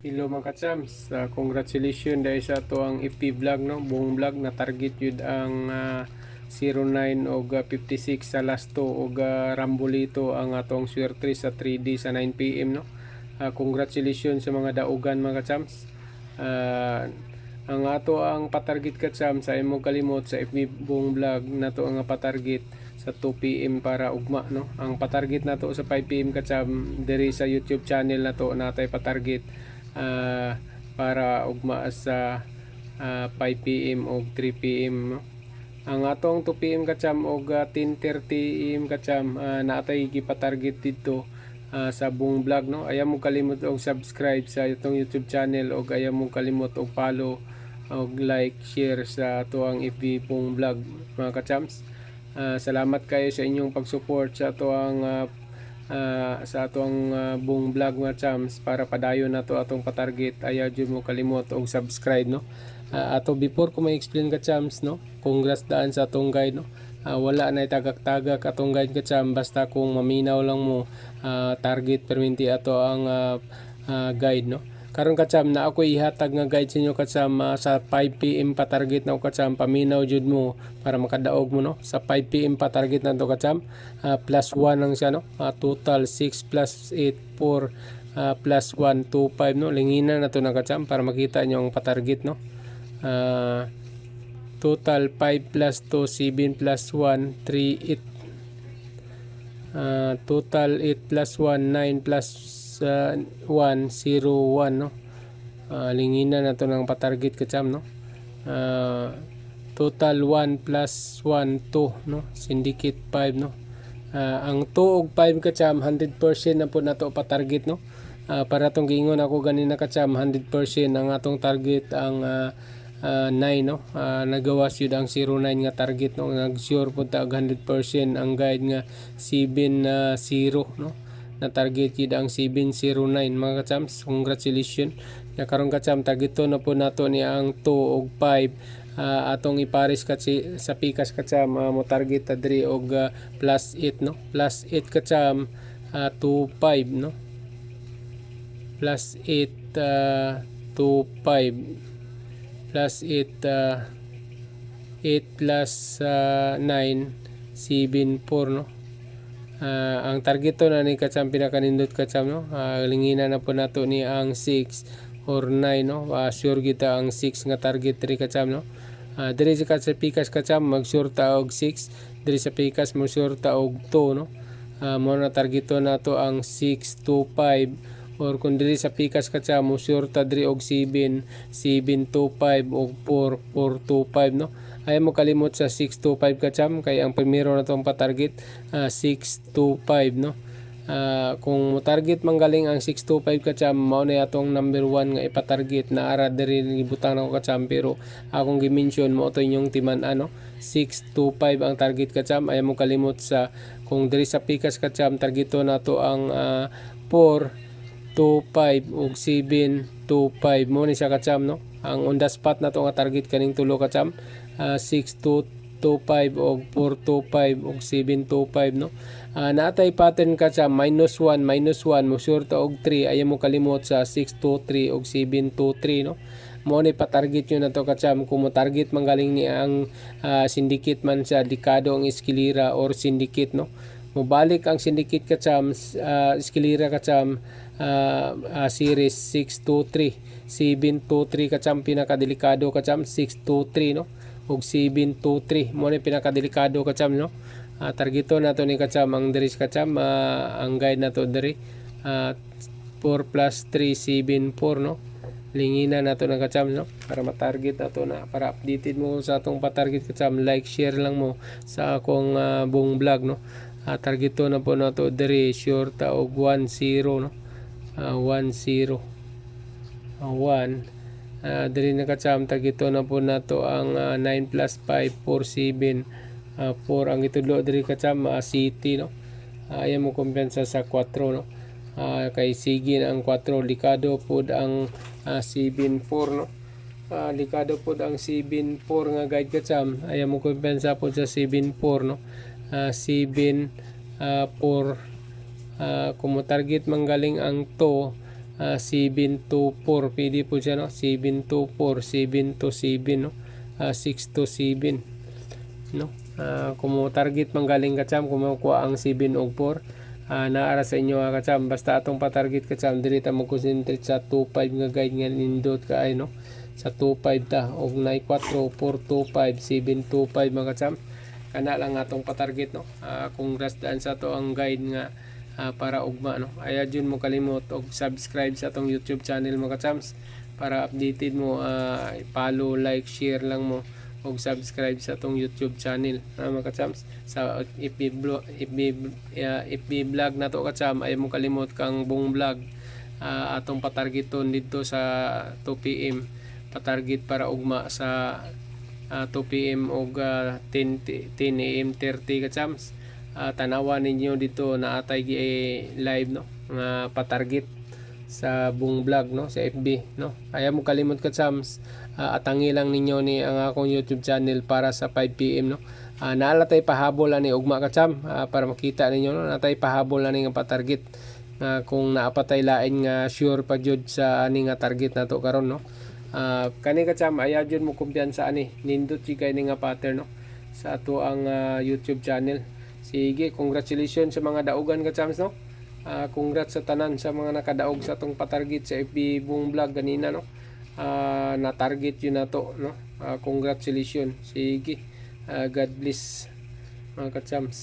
Hello mga kachams, congratulations dahil sa to ang FP vlog no, buong vlog na target yun ang 09 o 56 sa last 2 o rambolito ang atong swerte sa 3D sa 9 PM no. Congratulations sa mga daugan mga kachams. Ang ato ang patarget kacham sa imong kalimot sa FB buong vlog na to ang patarget sa 2 PM para ugma no. Ang patarget nato sa 5 PM kacham diri sa YouTube channel na to natay patarget para ugma sa 5 PM o 3 PM no? Ang atong 2 PM kacham o 10:30 AM kacham natay gipatarget dito sa buong vlog no. Ayaw mo kalimot og subscribe sa itong YouTube channel o ayaw mo kalimot og follow og like, share sa atuang FB buong vlog mga kachams. Salamat kayo sa inyong pag-support sa atuang buong vlog mga chams para padayon na to atong patarget. Ayaw dyan mo kalimot og subscribe no. Ato before ko ma-explain ka chams no, congrats daan sa atong guide no. Wala na itagak-tagak atong guide ka cham, basta kung maminaw lang mo target perminti ato ang guide no. Karon kacham na ako ihatag nga guide sa inyo kacham sa 5 PM pa target na kacham, paminaw jud mo para makadaog mo no. Sa 5 PM pa target na to kacham, plus 1 lang siya no. Total 6 plus 8 4 plus 1 2 5 no. Linginan na to na kacham para makita nyo ang patarget no. Total 5 plus 2 7 plus 1 3 8, total 8 plus 1 9 plus 1 0 1 no. Linginan na to ng patarget kacham no. Total 1 plus 1 2 no, syndicate 5 no. Ang 2 ug 5 kacham 100% na po nato patarget no. Para tong giingon ako ganina kacham 100% ang atong target ang 9 no. Nagawas yun ang 09 nga target no. Nag-sure po ta 100% ang guide nga 70 no, na target yun ang 709 mga kachams. Congratulations na karon kacham targeto na po nato ni ang 2 ug 5 atong ipares kasi sa pikas kacham mo target ta diri og plus 8 no. Plus 8 kacham 2 5 no, plus 8 2 5 plus 8 8 plus 9 7 4 no. Ang target to na ni kacham pinakanindot kacham no. Linginan na po nato ni ang 6 or 9 no. Sure kita ang 6 nga target diri kacham no. Diri sa pikas kacham mag-sure ta og 6, diri sa pikas mag-sure ta og 2 no. Mo na target to nato ang 6 2 5, or kung diri sa pikas kacham mag-sure ta diri og 7 7 2 5 og 4 4 2 5 no. Ayaw mo kalimot sa 625 kacham kay ang primero na itong patarget 625 no. Kung mo target manggaling ang 625 kacham, mao na atong number 1 nga ipatarget na ara diri gibutang nako kacham, pero akong gi-mention mo to inyong timan ano 625 ang target kacham. Ayaw mo kalimot sa kung diri sa pikas kacham targeto nato ang 425 ug 725 mo ni siya kacham no. Ang on the spot na to nga target kaning tulo kacham 6225 og 425 og 725 no. Naatay pattern kacham -1 mo sure ta og 3. Ayaw mo kalimot sa 623 og 723 no. Mo ni pa-target nyo na to kacham. Kung mo target manggaling ni ang syndicate man sa dekado ang eskalera or syndicate no. Mobalik ang syndicate kacham eskalera kacham series 623 723 kacham, pinakadelikado kacham 623 no og 723 mo ni pinakadelikado kacham no. Targeto nato ni kacham ang diri kacham ang guide nato diri 4 plus 3 7 4 no. Linginan nato na kacham no para ma-target nato na, para updated mo sa atong pa-target kacham. Like share lang mo sa akong buong vlog no. Targeto na po nato diri sure ta og 10 no. 10 1 diri na kacham targeto na po nato ang 9 plus 5 4 7 4 ang itudlo diri kacham city no. Ayaw mo kumpensa sa 4 no. Kay sige ang 4 likado pod ang 7 4 no. Likado pod ang 7 4 nga guide kacham. Ayaw mo kumpensa pod sa 7 4 no. 7 4 kung mo target manggaling ang 2 724, pwede po siya, no? 724, 727, no? 627, no? Kung mo target manggaling kacham, kung makuha ang 7 og 4, naara sa inyo kacham. Basta atong patarget kacham, dili ta mag-concentrate sa 25 nga guide nga nindot kaay, no? Sa 25 ta og 94, 425, 725 mga kacham, kana lang atong patarget, no? Congrats daan sa to ang guide nga para ugma, no? Aya jud mo kalimot og subscribe sa atong YouTube channel mga kachams para updated mo. Follow, like, share lang mo og subscribe sa atong YouTube channel, mga kachams. Sa FB vlog na to kacham, ay mo kalimot kang buong vlog atong patargeton dito sa 2 PM, patarget para ugma sa 2 PM og 10 AM 30 kachams. Tanawan ninyo dito na atay live, no, nga patarget sa buong vlog, no, sa FB, no. Ayaw mo kalimot kachams, atangi lang ninyo ni ang akong YouTube channel para sa 5 PM, no. Naalatay pahabol ani ugma kacham, para makita ninyo, no, natay pahabol ani nga patarget, kung naapatay lain nga sure pa jud sa ani nga target nato karon, no. Kani kacham, ayaw jud mo kumpiyansa ani, nindot jud kay ni nga pattern, no, sa ato ang YouTube channel. Sige, congratulations sa mga daugan kachams, no. Congrats sa tanan sa mga nakadaog sa atong patarget sa FB buong vlog ganina, no. Na target yun na to, no. Congratulations. Sige, God bless mga kachams.